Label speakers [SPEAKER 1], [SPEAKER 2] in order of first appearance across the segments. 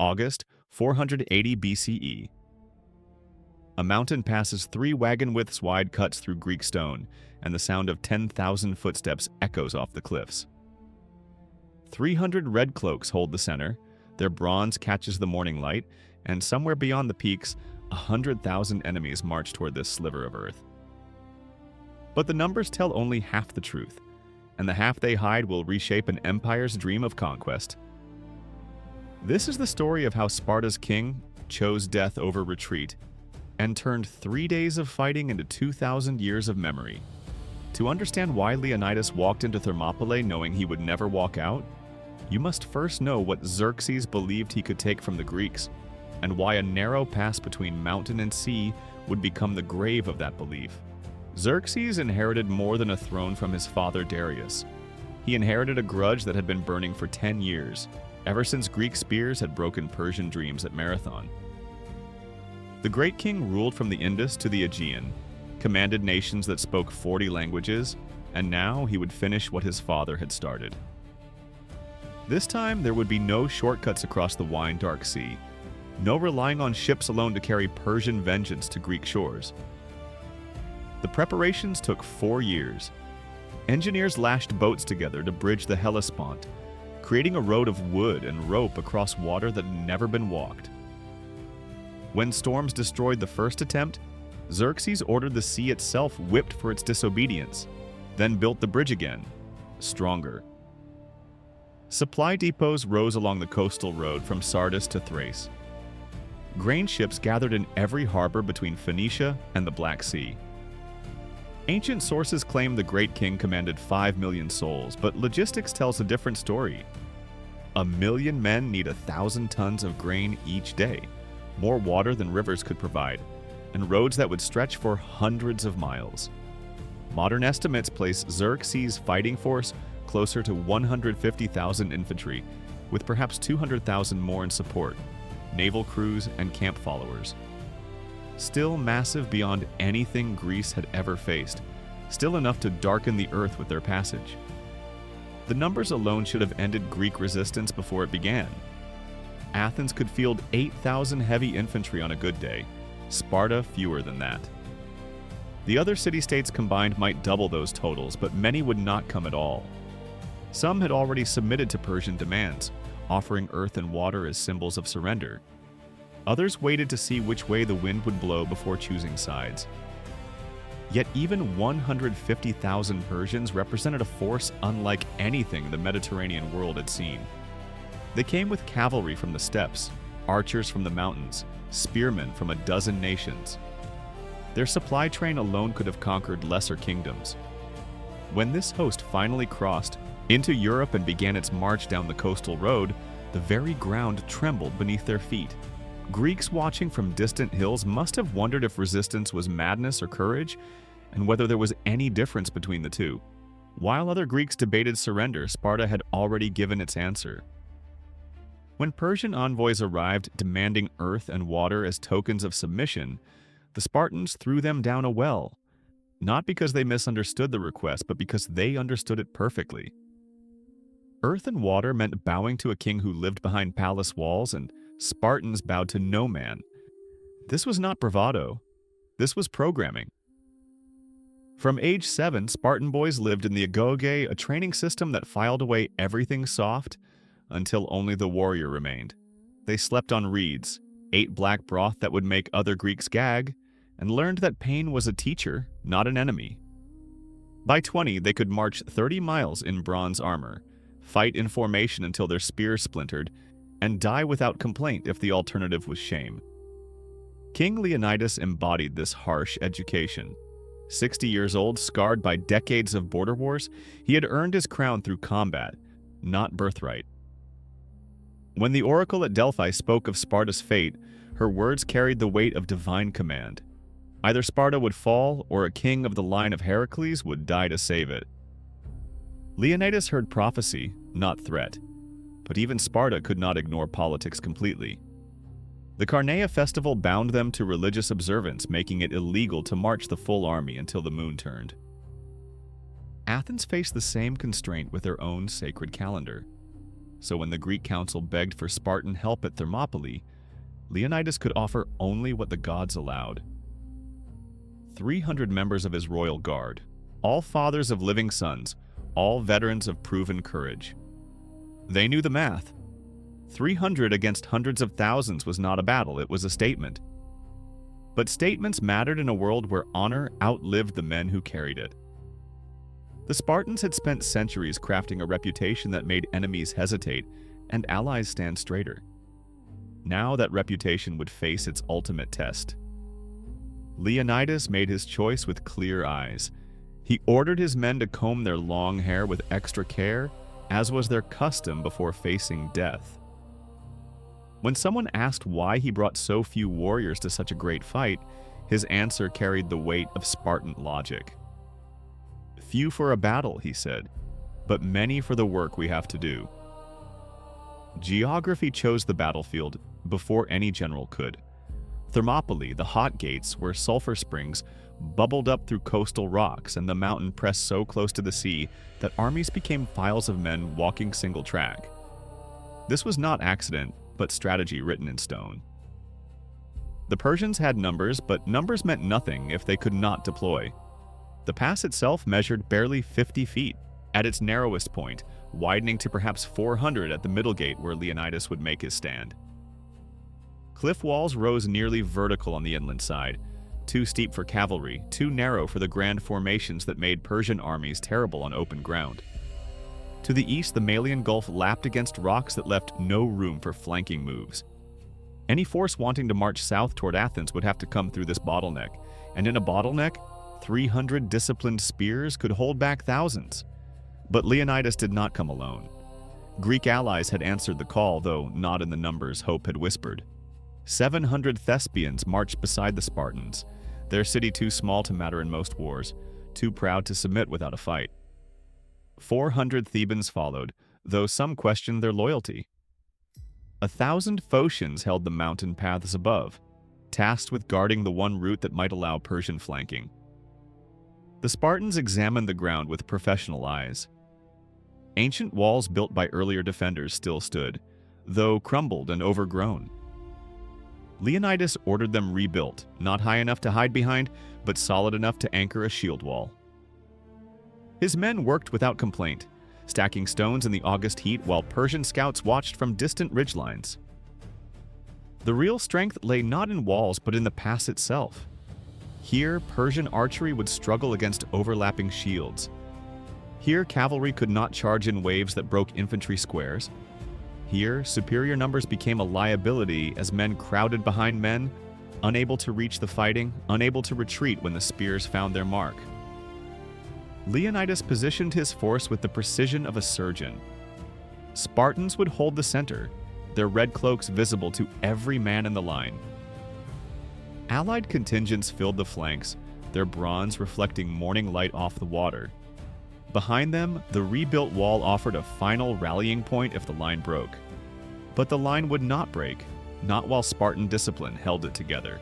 [SPEAKER 1] August 480 BCE. A mountain passes 3 wagon-widths wide cuts through Greek stone, and the sound of 10,000 footsteps echoes off the cliffs. 300 red cloaks hold the center, their bronze catches the morning light, and somewhere beyond the peaks, 100,000 enemies march toward this sliver of earth. But the numbers tell only half the truth, and the half they hide will reshape an empire's dream of conquest. This is the story of how Sparta's king chose death over retreat, and turned 3 days of fighting into 2,000 years of memory. To understand why Leonidas walked into Thermopylae knowing he would never walk out, you must first know what Xerxes believed he could take from the Greeks, and why a narrow pass between mountain and sea would become the grave of that belief. Xerxes inherited more than a throne from his father Darius. He inherited a grudge that had been burning for 10 years, ever since Greek spears had broken Persian dreams at Marathon. The great king ruled from the Indus to the Aegean, commanded nations that spoke 40 languages, and now he would finish what his father had started. This time, there would be no shortcuts across the wine-dark sea, no relying on ships alone to carry Persian vengeance to Greek shores. The preparations took 4 years. Engineers lashed boats together to bridge the Hellespont, creating a road of wood and rope across water that had never been walked. When storms destroyed the first attempt, Xerxes ordered the sea itself whipped for its disobedience, then built the bridge again, stronger. Supply depots rose along the coastal road from Sardis to Thrace. Grain ships gathered in every harbor between Phoenicia and the Black Sea. Ancient sources claim the great king commanded 5 million souls, but logistics tells a different story. 1 million men need 1,000 tons of grain each day, more water than rivers could provide, and roads that would stretch for hundreds of miles. Modern estimates place Xerxes' fighting force closer to 150,000 infantry, with perhaps 200,000 more in support, naval crews and camp followers. Still massive beyond anything Greece had ever faced, still enough to darken the earth with their passage. The numbers alone should have ended Greek resistance before it began. Athens could field 8,000 heavy infantry on a good day, Sparta fewer than that. The other city-states combined might double those totals, but many would not come at all. Some had already submitted to Persian demands, offering earth and water as symbols of surrender. Others waited to see which way the wind would blow before choosing sides. Yet even 150,000 Persians represented a force unlike anything the Mediterranean world had seen. They came with cavalry from the steppes, archers from the mountains, spearmen from a dozen nations. Their supply train alone could have conquered lesser kingdoms. When this host finally crossed into Europe and began its march down the coastal road, the very ground trembled beneath their feet. Greeks watching from distant hills must have wondered if resistance was madness or courage, and whether there was any difference between the two. While other Greeks debated surrender, Sparta had already given its answer. When Persian envoys arrived demanding earth and water as tokens of submission, the Spartans threw them down a well, not because they misunderstood the request, but because they understood it perfectly. Earth and water meant bowing to a king who lived behind palace walls, and Spartans bowed to no man. This was not bravado. This was programming. From age 7, Spartan boys lived in the agoge, a training system that filed away everything soft until only the warrior remained. They slept on reeds, ate black broth that would make other Greeks gag, and learned that pain was a teacher, not an enemy. By 20, they could march 30 miles in bronze armor, fight in formation until their spears splintered, and die without complaint if the alternative was shame. King Leonidas embodied this harsh education. 60 years old, scarred by decades of border wars, he had earned his crown through combat, not birthright. When the oracle at Delphi spoke of Sparta's fate, her words carried the weight of divine command. Either Sparta would fall, or a king of the line of Heracles would die to save it. Leonidas heard prophecy, not threat. But even Sparta could not ignore politics completely. The Carneia festival bound them to religious observance, making it illegal to march the full army until the moon turned. Athens faced the same constraint with their own sacred calendar. So when the Greek council begged for Spartan help at Thermopylae, Leonidas could offer only what the gods allowed. 300 members of his royal guard, all fathers of living sons, all veterans of proven courage. They knew the math. 300 against hundreds of thousands was not a battle, it was a statement. But statements mattered in a world where honor outlived the men who carried it. The Spartans had spent centuries crafting a reputation that made enemies hesitate and allies stand straighter. Now that reputation would face its ultimate test. Leonidas made his choice with clear eyes. He ordered his men to comb their long hair with extra care, as was their custom before facing death. When someone asked why he brought so few warriors to such a great fight, his answer carried the weight of Spartan logic. "Few for a battle," he said, "but many for the work we have to do." Geography chose the battlefield before any general could. Thermopylae, the hot gates where sulfur springs bubbled up through coastal rocks, and the mountain pressed so close to the sea that armies became files of men walking single track. This was not accident, but strategy written in stone. The Persians had numbers, but numbers meant nothing if they could not deploy. The pass itself measured barely 50 feet at its narrowest point, widening to perhaps 400 at the middle gate where Leonidas would make his stand. Cliff walls rose nearly vertical on the inland side, too steep for cavalry, too narrow for the grand formations that made Persian armies terrible on open ground. To the east, the Malian Gulf lapped against rocks that left no room for flanking moves. Any force wanting to march south toward Athens would have to come through this bottleneck, and in a bottleneck, 300 disciplined spears could hold back thousands. But Leonidas did not come alone. Greek allies had answered the call, though not in the numbers hope had whispered. 700 Thespians marched beside the Spartans, their city too small to matter in most wars, too proud to submit without a fight. 400 Thebans followed, though some questioned their loyalty. 1,000 Phocians held the mountain paths above, tasked with guarding the one route that might allow Persian flanking. The Spartans examined the ground with professional eyes. Ancient walls built by earlier defenders still stood, though crumbled and overgrown. Leonidas ordered them rebuilt, not high enough to hide behind, but solid enough to anchor a shield wall. His men worked without complaint, stacking stones in the August heat while Persian scouts watched from distant ridgelines. The real strength lay not in walls but in the pass itself. Here, Persian archery would struggle against overlapping shields. Here, cavalry could not charge in waves that broke infantry squares. Here, superior numbers became a liability as men crowded behind men, unable to reach the fighting, unable to retreat when the spears found their mark. Leonidas positioned his force with the precision of a surgeon. Spartans would hold the center, their red cloaks visible to every man in the line. Allied contingents filled the flanks, their bronze reflecting morning light off the water. Behind them, the rebuilt wall offered a final rallying point if the line broke. But the line would not break, not while Spartan discipline held it together.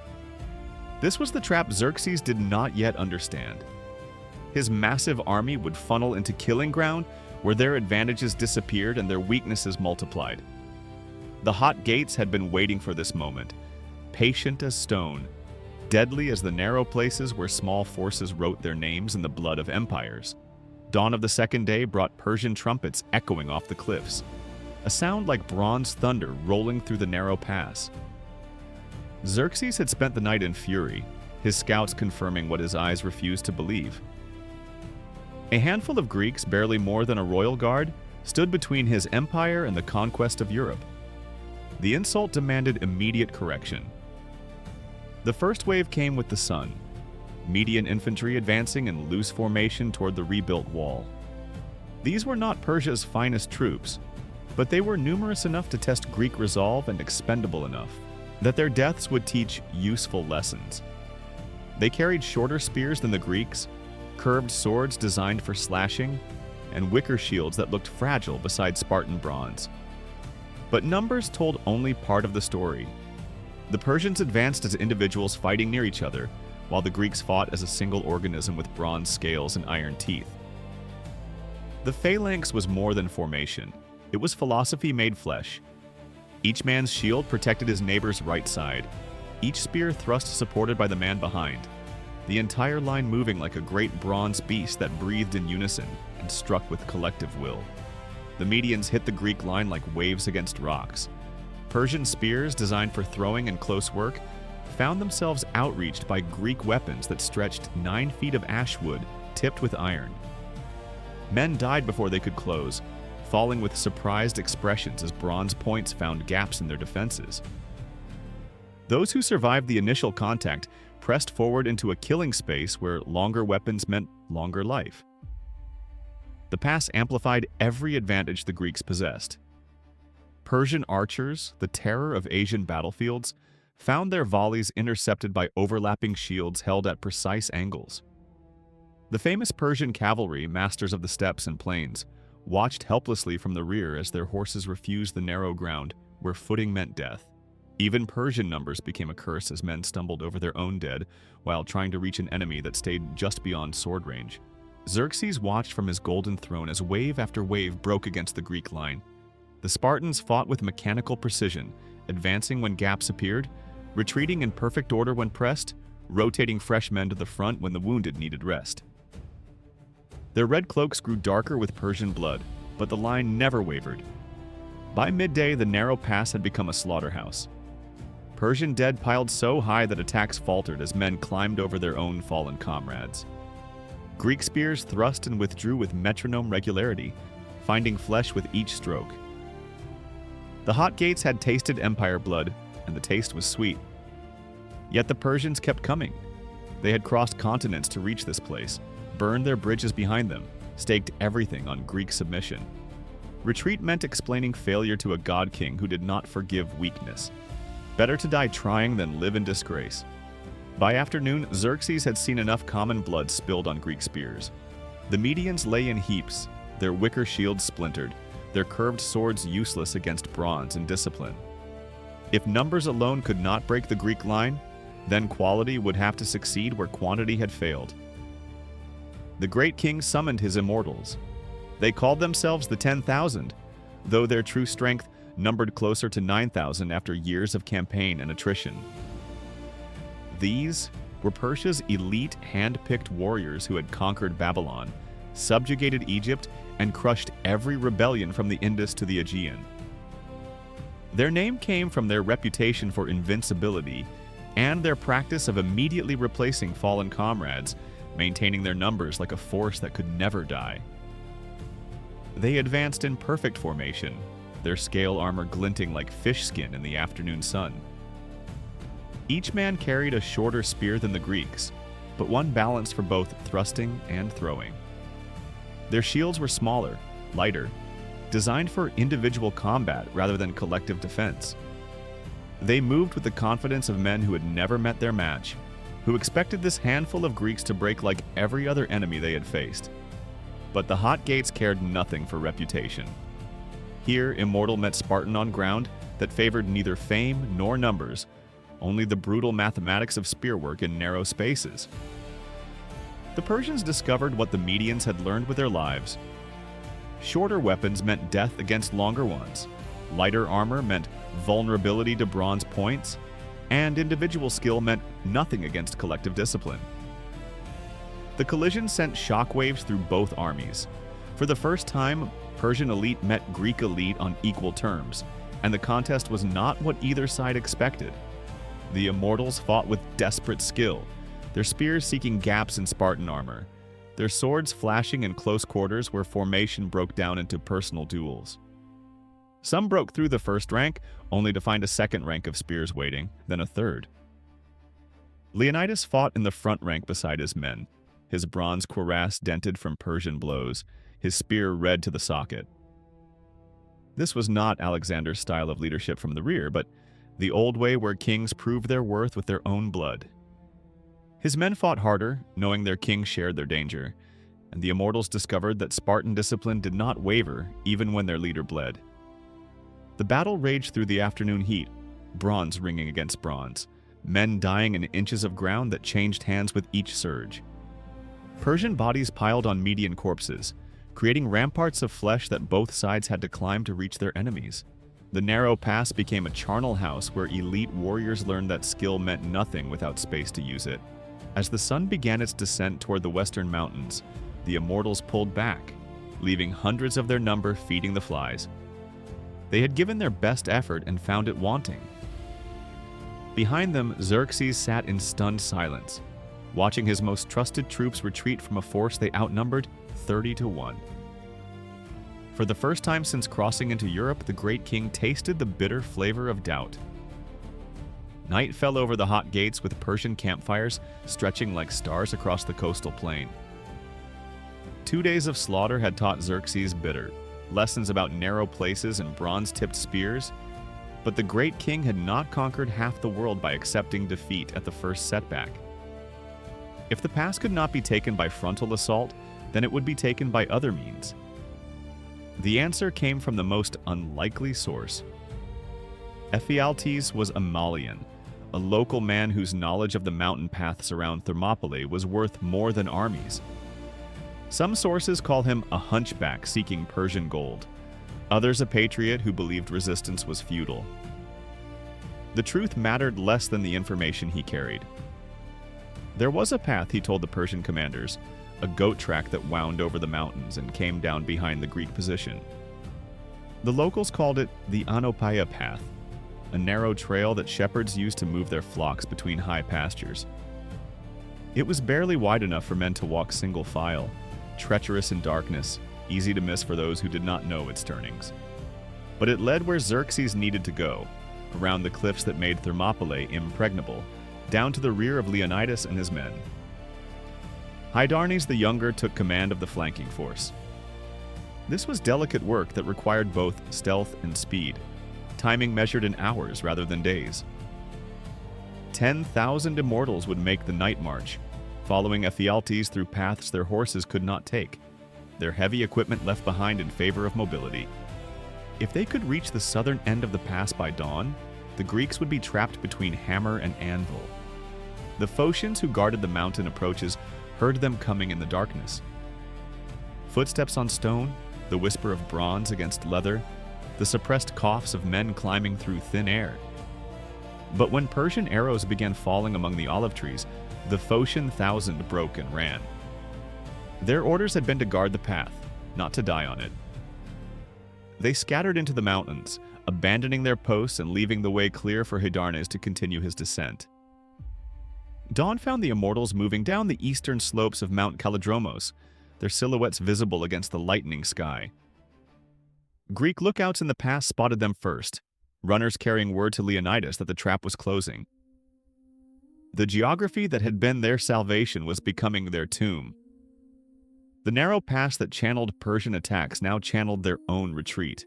[SPEAKER 1] This was the trap Xerxes did not yet understand. His massive army would funnel into killing ground where their advantages disappeared and their weaknesses multiplied. The hot gates had been waiting for this moment, patient as stone, deadly as the narrow places where small forces wrote their names in the blood of empires. Dawn of the second day brought Persian trumpets echoing off the cliffs, a sound like bronze thunder rolling through the narrow pass. Xerxes had spent the night in fury, his scouts confirming what his eyes refused to believe. A handful of Greeks, barely more than a royal guard, stood between his empire and the conquest of Europe. The insult demanded immediate correction. The first wave came with the sun, median infantry advancing in loose formation toward the rebuilt wall. These were not Persia's finest troops, but they were numerous enough to test Greek resolve and expendable enough that their deaths would teach useful lessons. They carried shorter spears than the Greeks, curved swords designed for slashing, and wicker shields that looked fragile beside Spartan bronze. But numbers told only part of the story. The Persians advanced as individuals fighting near each other, while the Greeks fought as a single organism with bronze scales and iron teeth. The phalanx was more than formation. It was philosophy made flesh. Each man's shield protected his neighbor's right side, each spear thrust supported by the man behind, the entire line moving like a great bronze beast that breathed in unison and struck with collective will. The Medians hit the Greek line like waves against rocks. Persian spears, designed for throwing and close work, found themselves outreached by Greek weapons that stretched 9 feet of ash wood tipped with iron. Men died before they could close, falling with surprised expressions as bronze points found gaps in their defenses. Those who survived the initial contact pressed forward into a killing space where longer weapons meant longer life. The pass amplified every advantage the Greeks possessed. Persian archers, the terror of Asian battlefields, found their volleys intercepted by overlapping shields held at precise angles. The famous Persian cavalry, masters of the steppes and plains, watched helplessly from the rear as their horses refused the narrow ground where footing meant death. Even Persian numbers became a curse as men stumbled over their own dead while trying to reach an enemy that stayed just beyond sword range. Xerxes watched from his golden throne as wave after wave broke against the Greek line. The Spartans fought with mechanical precision, advancing when gaps appeared, retreating in perfect order when pressed, rotating fresh men to the front when the wounded needed rest. Their red cloaks grew darker with Persian blood, but the line never wavered. By midday, the narrow pass had become a slaughterhouse. Persian dead piled so high that attacks faltered as men climbed over their own fallen comrades. Greek spears thrust and withdrew with metronome regularity, finding flesh with each stroke. The hot gates had tasted empire blood, and the taste was sweet. Yet the Persians kept coming. They had crossed continents to reach this place, burned their bridges behind them, staked everything on Greek submission. Retreat meant explaining failure to a god king who did not forgive weakness. Better to die trying than live in disgrace. By afternoon, Xerxes had seen enough common blood spilled on Greek spears. The Medians lay in heaps, their wicker shields splintered, their curved swords useless against bronze and discipline. If numbers alone could not break the Greek line, then quality would have to succeed where quantity had failed. The great king summoned his immortals. They called themselves the 10,000, though their true strength numbered closer to 9,000 after years of campaign and attrition. These were Persia's elite hand-picked warriors who had conquered Babylon, subjugated Egypt, and crushed every rebellion from the Indus to the Aegean. Their name came from their reputation for invincibility and their practice of immediately replacing fallen comrades, maintaining their numbers like a force that could never die. They advanced in perfect formation, their scale armor glinting like fish skin in the afternoon sun. Each man carried a shorter spear than the Greeks, but one balanced for both thrusting and throwing. Their shields were smaller, lighter, designed for individual combat rather than collective defense. They moved with the confidence of men who had never met their match, who expected this handful of Greeks to break like every other enemy they had faced. But the hot gates cared nothing for reputation. Here, immortal met Spartan on ground that favored neither fame nor numbers, only the brutal mathematics of spearwork in narrow spaces. The Persians discovered what the Medians had learned with their lives. Shorter weapons meant death against longer ones, lighter armor meant vulnerability to bronze points, and individual skill meant nothing against collective discipline. The collision sent shockwaves through both armies. For the first time, Persian elite met Greek elite on equal terms, and the contest was not what either side expected. The immortals fought with desperate skill, their spears seeking gaps in Spartan armor, their swords flashing in close quarters where formation broke down into personal duels. Some broke through the first rank, only to find a second rank of spears waiting, then a third. Leonidas fought in the front rank beside his men, his bronze cuirass dented from Persian blows, his spear red to the socket. This was not Alexander's style of leadership from the rear, but the old way where kings proved their worth with their own blood. His men fought harder, knowing their king shared their danger, and the immortals discovered that Spartan discipline did not waver even when their leader bled. The battle raged through the afternoon heat, bronze ringing against bronze, men dying in inches of ground that changed hands with each surge. Persian bodies piled on Median corpses, creating ramparts of flesh that both sides had to climb to reach their enemies. The narrow pass became a charnel house where elite warriors learned that skill meant nothing without space to use it. As the sun began its descent toward the western mountains, the immortals pulled back, leaving hundreds of their number feeding the flies. They had given their best effort and found it wanting. Behind them, Xerxes sat in stunned silence, watching his most trusted troops retreat from a force they outnumbered 30-1. For the first time since crossing into Europe, the great king tasted the bitter flavor of doubt. Night fell over the hot gates with Persian campfires stretching like stars across the coastal plain. 2 days of slaughter had taught Xerxes bitter lessons about narrow places and bronze-tipped spears, but the great king had not conquered half the world by accepting defeat at the first setback. If the pass could not be taken by frontal assault, then it would be taken by other means. The answer came from the most unlikely source. Ephialtes was a Malian, a local man whose knowledge of the mountain paths around Thermopylae was worth more than armies. Some sources call him a hunchback seeking Persian gold, others a patriot who believed resistance was futile. The truth mattered less than the information he carried. There was a path, he told the Persian commanders, a goat track that wound over the mountains and came down behind the Greek position. The locals called it the Anopaia path, a narrow trail that shepherds used to move their flocks between high pastures. It was barely wide enough for men to walk single file, treacherous in darkness, easy to miss for those who did not know its turnings. But it led where Xerxes needed to go, around the cliffs that made Thermopylae impregnable, down to the rear of Leonidas and his men. Hydarnes the Younger took command of the flanking force. This was delicate work that required both stealth and speed, timing measured in hours rather than days. 10,000 immortals would make the night march, following Ephialtes through paths their horses could not take, their heavy equipment left behind in favor of mobility. If they could reach the southern end of the pass by dawn, the Greeks would be trapped between hammer and anvil. The Phocians who guarded the mountain approaches heard them coming in the darkness. Footsteps on stone, the whisper of bronze against leather, the suppressed coughs of men climbing through thin air. But when Persian arrows began falling among the olive trees, the Phocian 1,000 broke and ran. Their orders had been to guard the path, not to die on it. They scattered into the mountains, abandoning their posts and leaving the way clear for Hydarnes to continue his descent. Dawn found the immortals moving down the eastern slopes of Mount Kallidromos, their silhouettes visible against the lightening sky. Greek lookouts in the pass spotted them first, runners carrying word to Leonidas that the trap was closing. The geography that had been their salvation was becoming their tomb. The narrow pass that channeled Persian attacks now channeled their own retreat.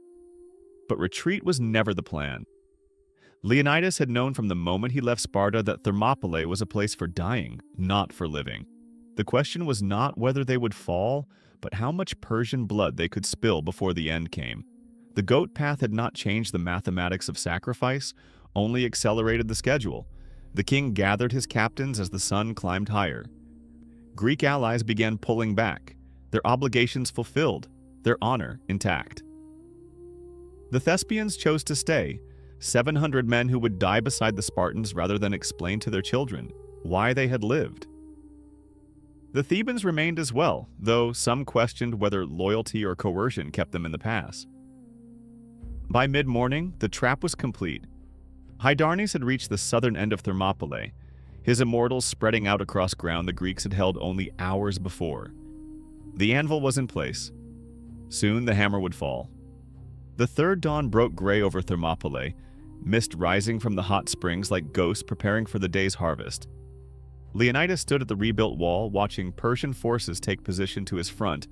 [SPEAKER 1] But retreat was never the plan. Leonidas had known from the moment he left Sparta that Thermopylae was a place for dying, not for living. The question was not whether they would fall, but how much Persian blood they could spill before the end came. The goat path had not changed the mathematics of sacrifice, only accelerated the schedule. The king gathered his captains as the sun climbed higher. Greek allies began pulling back, their obligations fulfilled, their honor intact. The Thespians chose to stay, 700 men who would die beside the Spartans rather than explain to their children why they had lived. The Thebans remained as well, though some questioned whether loyalty or coercion kept them in the pass. By mid-morning, the trap was complete. Hydarnes had reached the southern end of Thermopylae, his immortals spreading out across ground the Greeks had held only hours before. The anvil was in place. Soon the hammer would fall. The third dawn broke gray over Thermopylae, mist rising from the hot springs like ghosts preparing for the day's harvest. Leonidas stood at the rebuilt wall, watching Persian forces take position to his front,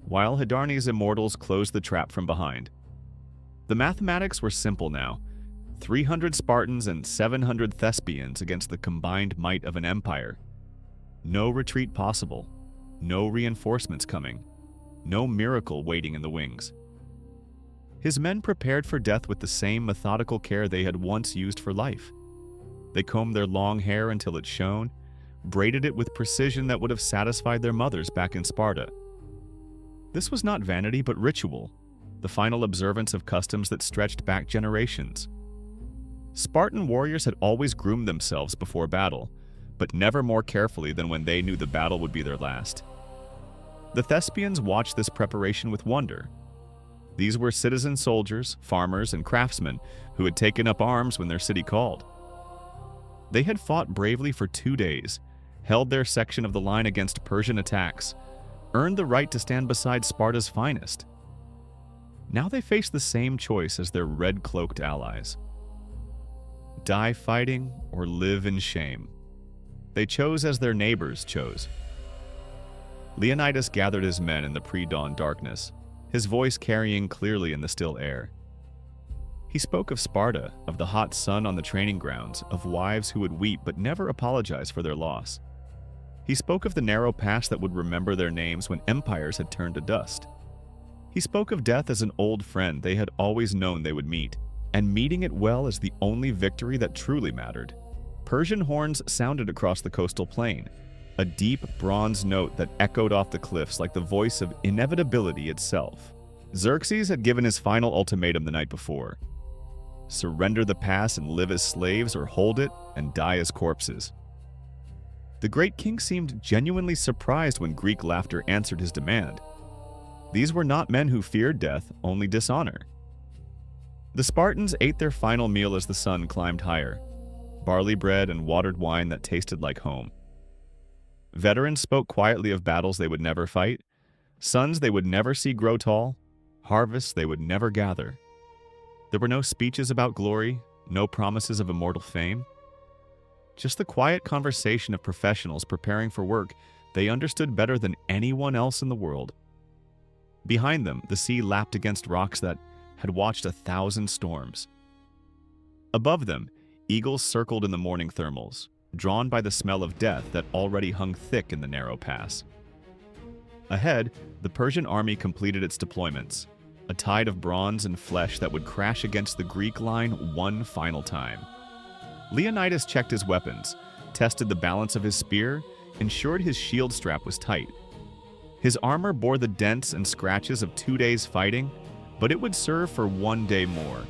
[SPEAKER 1] while Hydarnes' immortals closed the trap from behind. The mathematics were simple now. 300 Spartans and 700 Thespians against the combined might of an empire. No retreat possible. No reinforcements coming. No miracle waiting in the wings. His men prepared for death with the same methodical care they had once used for life. They combed their long hair until it shone, braided it with precision that would have satisfied their mothers back in Sparta. This was not vanity but ritual, the final observance of customs that stretched back generations. Spartan warriors had always groomed themselves before battle, but never more carefully than when they knew the battle would be their last. The Thespians watched this preparation with wonder. These were citizen soldiers, farmers, and craftsmen who had taken up arms when their city called. They had fought bravely for 2 days, held their section of the line against Persian attacks, earned the right to stand beside Sparta's finest. Now they faced the same choice as their red-cloaked allies. Die fighting or live in shame. They chose as their neighbors chose. Leonidas gathered his men in the pre-dawn darkness, his voice carrying clearly in the still air. He spoke of Sparta, of the hot sun on the training grounds, of wives who would weep but never apologize for their loss. He spoke of the narrow pass that would remember their names when empires had turned to dust. He spoke of death as an old friend they had always known they would meet, and meeting it well as the only victory that truly mattered. Persian horns sounded across the coastal plain, a deep bronze note that echoed off the cliffs like the voice of inevitability itself. Xerxes had given his final ultimatum the night before. Surrender the pass and live as slaves, or hold it and die as corpses. The great king seemed genuinely surprised when Greek laughter answered his demand. These were not men who feared death, only dishonor. The Spartans ate their final meal as the sun climbed higher, barley bread and watered wine that tasted like home. Veterans spoke quietly of battles they would never fight, sons they would never see grow tall, harvests they would never gather. There were no speeches about glory, no promises of immortal fame. Just the quiet conversation of professionals preparing for work they understood better than anyone else in the world. Behind them, the sea lapped against rocks that had watched 1,000 storms. Above them, eagles circled in the morning thermals, drawn by the smell of death that already hung thick in the narrow pass. Ahead, the Persian army completed its deployments, a tide of bronze and flesh that would crash against the Greek line one final time. Leonidas checked his weapons, tested the balance of his spear, ensured his shield strap was tight. His armor bore the dents and scratches of 2 days fighting, but it would serve for 1 day more.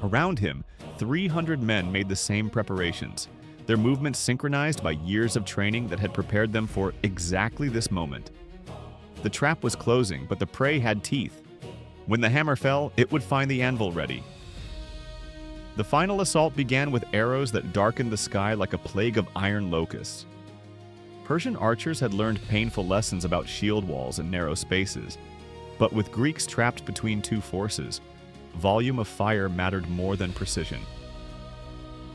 [SPEAKER 1] Around him, 300 men made the same preparations, their movements synchronized by years of training that had prepared them for exactly this moment. The trap was closing, but the prey had teeth. When the hammer fell, it would find the anvil ready. The final assault began with arrows that darkened the sky like a plague of iron locusts. Persian archers had learned painful lessons about shield walls and narrow spaces, but with Greeks trapped between two forces, volume of fire mattered more than precision.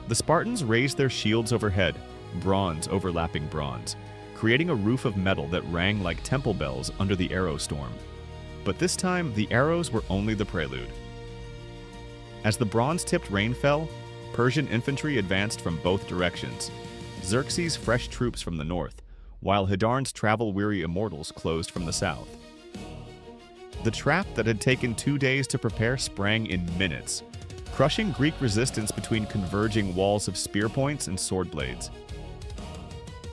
[SPEAKER 1] The Spartans raised their shields overhead, bronze overlapping bronze, creating a roof of metal that rang like temple bells under the arrow storm. But this time, the arrows were only the prelude. As the bronze-tipped rain fell, Persian infantry advanced from both directions, Xerxes' fresh troops from the north, while Hidarn's travel-weary immortals closed from the south. The trap that had taken 2 days to prepare sprang in minutes, crushing Greek resistance between converging walls of spear points and sword blades.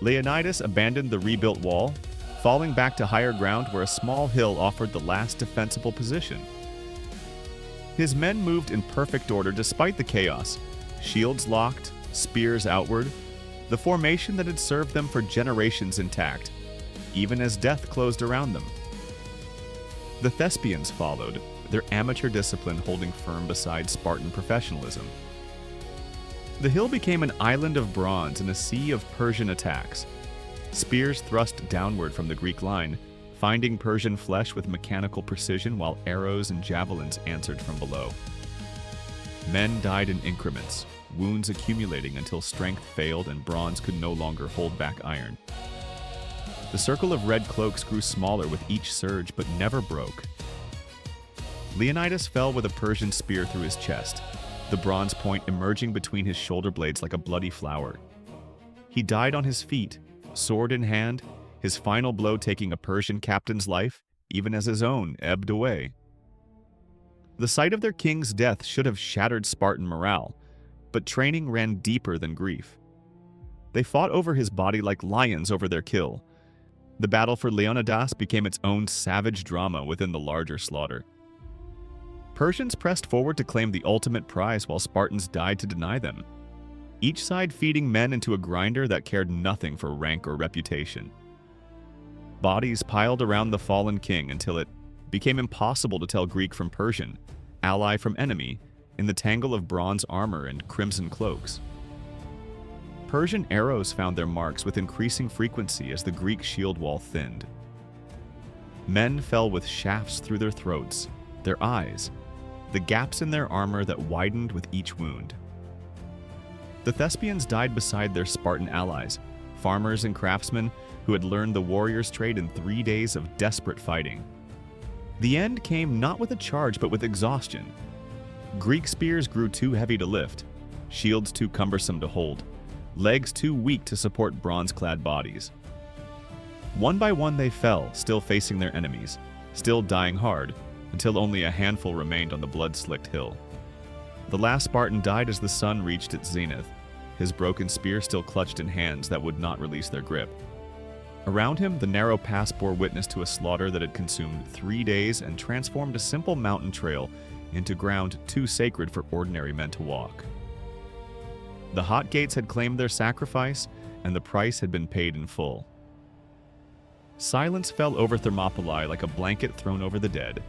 [SPEAKER 1] Leonidas abandoned the rebuilt wall, falling back to higher ground where a small hill offered the last defensible position. His men moved in perfect order despite the chaos, shields locked, spears outward, the formation that had served them for generations intact, even as death closed around them. The Thespians followed, their amateur discipline holding firm beside Spartan professionalism. The hill became an island of bronze in a sea of Persian attacks. Spears thrust downward from the Greek line, finding Persian flesh with mechanical precision while arrows and javelins answered from below. Men died in increments, wounds accumulating until strength failed and bronze could no longer hold back iron. The circle of red cloaks grew smaller with each surge but never broke. Leonidas fell with a Persian spear through his chest, the bronze point emerging between his shoulder blades like a bloody flower. He died on his feet, sword in hand, his final blow taking a Persian captain's life, even as his own ebbed away. The sight of their king's death should have shattered Spartan morale, but training ran deeper than grief. They fought over his body like lions over their kill, The battle for Leonidas became its own savage drama within the larger slaughter. Persians pressed forward to claim the ultimate prize while Spartans died to deny them, each side feeding men into a grinder that cared nothing for rank or reputation. Bodies piled around the fallen king until it became impossible to tell Greek from Persian, ally from enemy, in the tangle of bronze armor and crimson cloaks. Persian arrows found their marks with increasing frequency as the Greek shield wall thinned. Men fell with shafts through their throats, their eyes, the gaps in their armor that widened with each wound. The Thespians died beside their Spartan allies, farmers and craftsmen who had learned the warrior's trade in 3 days of desperate fighting. The end came not with a charge but with exhaustion. Greek spears grew too heavy to lift, shields too cumbersome to hold, legs too weak to support bronze-clad bodies. One by one they fell, still facing their enemies, still dying hard, until only a handful remained on the blood-slicked hill. The last Spartan died as the sun reached its zenith, his broken spear still clutched in hands that would not release their grip. Around him, the narrow pass bore witness to a slaughter that had consumed 3 days and transformed a simple mountain trail into ground too sacred for ordinary men to walk. The hot gates had claimed their sacrifice, and the price had been paid in full. Silence fell over Thermopylae like a blanket thrown over the dead.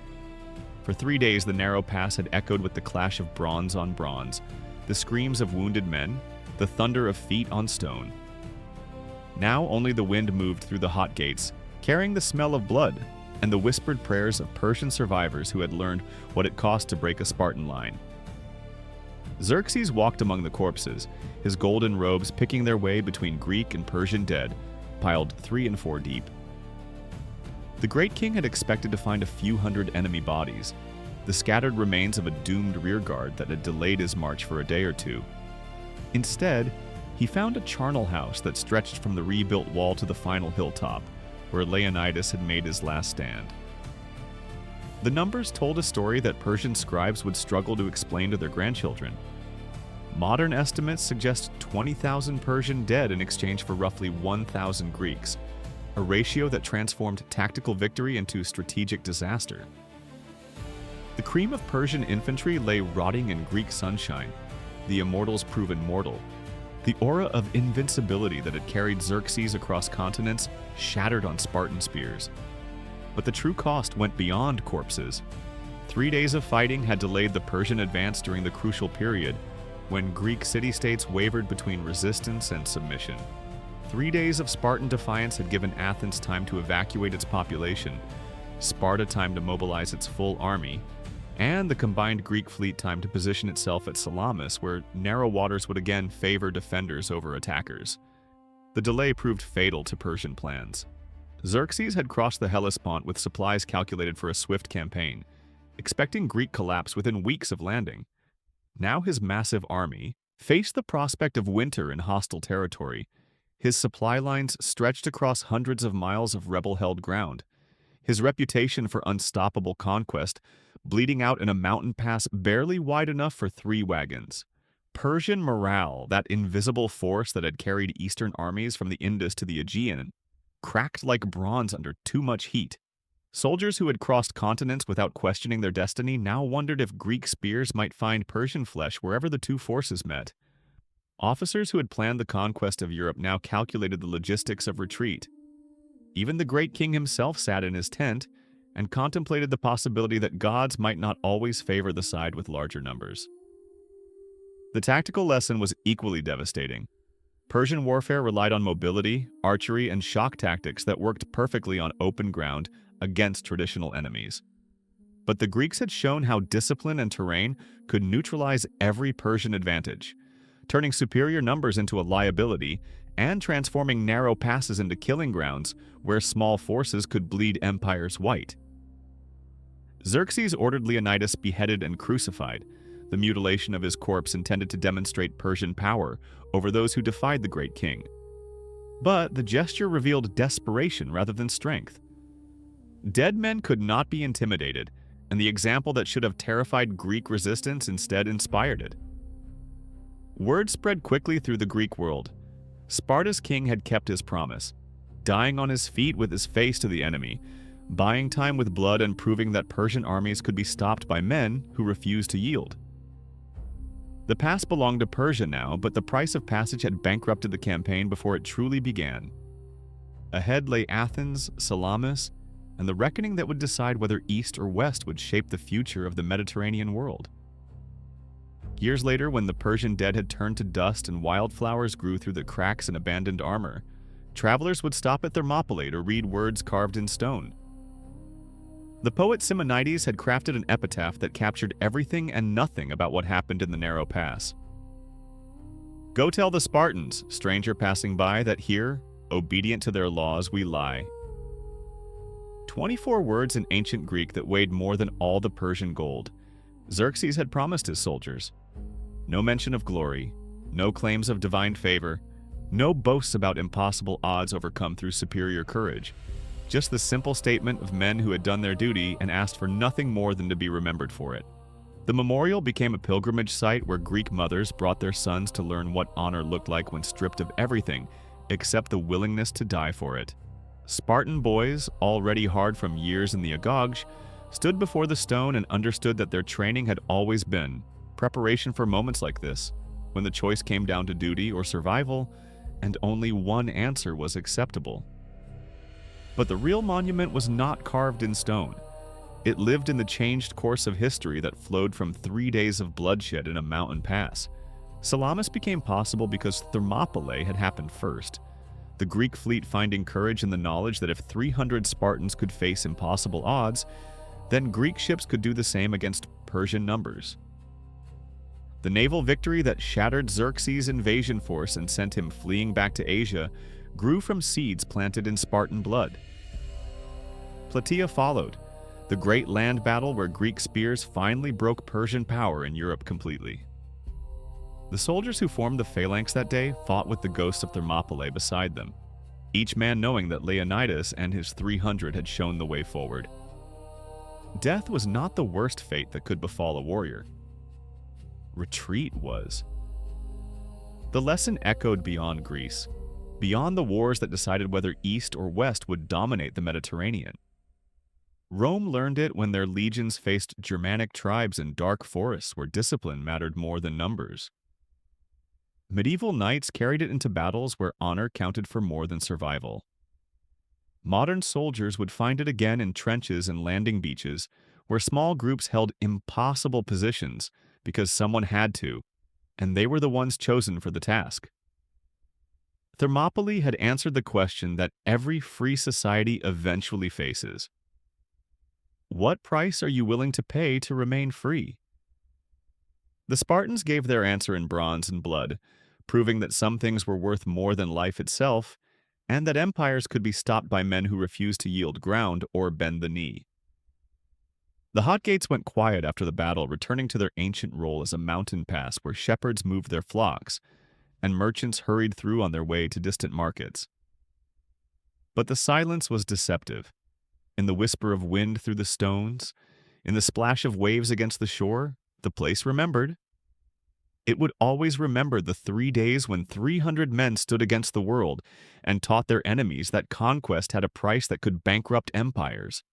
[SPEAKER 1] For 3 days, the narrow pass had echoed with the clash of bronze on bronze, the screams of wounded men, the thunder of feet on stone. Now only the wind moved through the hot gates, carrying the smell of blood and the whispered prayers of Persian survivors who had learned what it cost to break a Spartan line. Xerxes walked among the corpses, his golden robes picking their way between Greek and Persian dead, piled 3 and 4 deep. The great king had expected to find a few hundred enemy bodies, the scattered remains of a doomed rearguard that had delayed his march for a day or two. Instead, he found a charnel house that stretched from the rebuilt wall to the final hilltop, where Leonidas had made his last stand. The numbers told a story that Persian scribes would struggle to explain to their grandchildren. Modern estimates suggest 20,000 Persian dead in exchange for roughly 1,000 Greeks, a ratio that transformed tactical victory into strategic disaster. The cream of Persian infantry lay rotting in Greek sunshine, the immortals proven mortal. The aura of invincibility that had carried Xerxes across continents shattered on Spartan spears. But the true cost went beyond corpses. 3 days of fighting had delayed the Persian advance during the crucial period when Greek city-states wavered between resistance and submission. 3 days of Spartan defiance had given Athens time to evacuate its population, Sparta time to mobilize its full army, and the combined Greek fleet time to position itself at Salamis, where narrow waters would again favor defenders over attackers. The delay proved fatal to Persian plans. Xerxes had crossed the Hellespont with supplies calculated for a swift campaign, expecting Greek collapse within weeks of landing. Now his massive army faced the prospect of winter in hostile territory. His supply lines stretched across hundreds of miles of rebel-held ground, his reputation for unstoppable conquest bleeding out in a mountain pass barely wide enough for 3 wagons. Persian morale, that invisible force that had carried Eastern armies from the Indus to the Aegean, cracked like bronze under too much heat. Soldiers who had crossed continents without questioning their destiny now wondered if Greek spears might find Persian flesh wherever the two forces met. Officers who had planned the conquest of Europe now calculated the logistics of retreat. Even the great king himself sat in his tent and contemplated the possibility that gods might not always favor the side with larger numbers. The tactical lesson was equally devastating. Persian warfare relied on mobility, archery, and shock tactics that worked perfectly on open ground against traditional enemies. But the Greeks had shown how discipline and terrain could neutralize every Persian advantage, turning superior numbers into a liability and transforming narrow passes into killing grounds where small forces could bleed empires white. Xerxes ordered Leonidas beheaded and crucified, the mutilation of his corpse intended to demonstrate Persian power over those who defied the great king. But the gesture revealed desperation rather than strength. Dead men could not be intimidated, and the example that should have terrified Greek resistance instead inspired it. Word spread quickly through the Greek world. Sparta's king had kept his promise. dying on his feet with his face to the enemy, buying time with blood and proving that Persian armies could be stopped by men who refused to yield. The pass belonged to Persia now, but the price of passage had bankrupted the campaign before it truly began. Ahead lay Athens, Salamis, and the reckoning that would decide whether East or West would shape the future of the Mediterranean world. Years later, when the Persian dead had turned to dust and wildflowers grew through the cracks in abandoned armor, travelers would stop at Thermopylae to read words carved in stone. The poet Simonides had crafted an epitaph that captured everything and nothing about what happened in the narrow pass. "Go tell the Spartans, stranger passing by, that here, obedient to their laws, we lie." 24 words in ancient Greek that weighed more than all the Persian gold. Xerxes had promised his soldiers. No mention of glory, no claims of divine favor, no boasts about impossible odds overcome through superior courage. Just the simple statement of men who had done their duty and asked for nothing more than to be remembered for it. The memorial became a pilgrimage site where Greek mothers brought their sons to learn what honor looked like when stripped of everything except the willingness to die for it. Spartan boys, already hard from years in the Agog, stood before the stone and understood that their training had always been preparation for moments like this, when the choice came down to duty or survival, and only one answer was acceptable. But the real monument was not carved in stone. It lived in the changed course of history that flowed from 3 days of bloodshed in a mountain pass. Salamis became possible because Thermopylae had happened first. The Greek fleet finding courage in the knowledge that if 300 Spartans could face impossible odds, then Greek ships could do the same against Persian numbers. The naval victory that shattered Xerxes' invasion force and sent him fleeing back to Asia grew from seeds planted in Spartan blood. Plataea followed, the great land battle where Greek spears finally broke Persian power in Europe completely. The soldiers who formed the phalanx that day fought with the ghosts of Thermopylae beside them, each man knowing that Leonidas and his 300 had shown the way forward. Death was not the worst fate that could befall a warrior. Retreat was. The lesson echoed beyond Greece, beyond the wars that decided whether East or West would dominate the Mediterranean. Rome learned it when their legions faced Germanic tribes in dark forests where discipline mattered more than numbers. Medieval knights carried it into battles where honor counted for more than survival. Modern soldiers would find it again in trenches and landing beaches where small groups held impossible positions because someone had to, and they were the ones chosen for the task. Thermopylae had answered the question that every free society eventually faces. What price are you willing to pay to remain free? The Spartans gave their answer in bronze and blood, proving that some things were worth more than life itself, and that empires could be stopped by men who refused to yield ground or bend the knee. The Hot Gates went quiet after the battle, returning to their ancient role as a mountain pass where shepherds moved their flocks, and merchants hurried through on their way to distant markets. But the silence was deceptive. In the whisper of wind through the stones, in the splash of waves against the shore, the place remembered. It would always remember the 3 days when 300 men stood against the world and taught their enemies that conquest had a price that could bankrupt empires.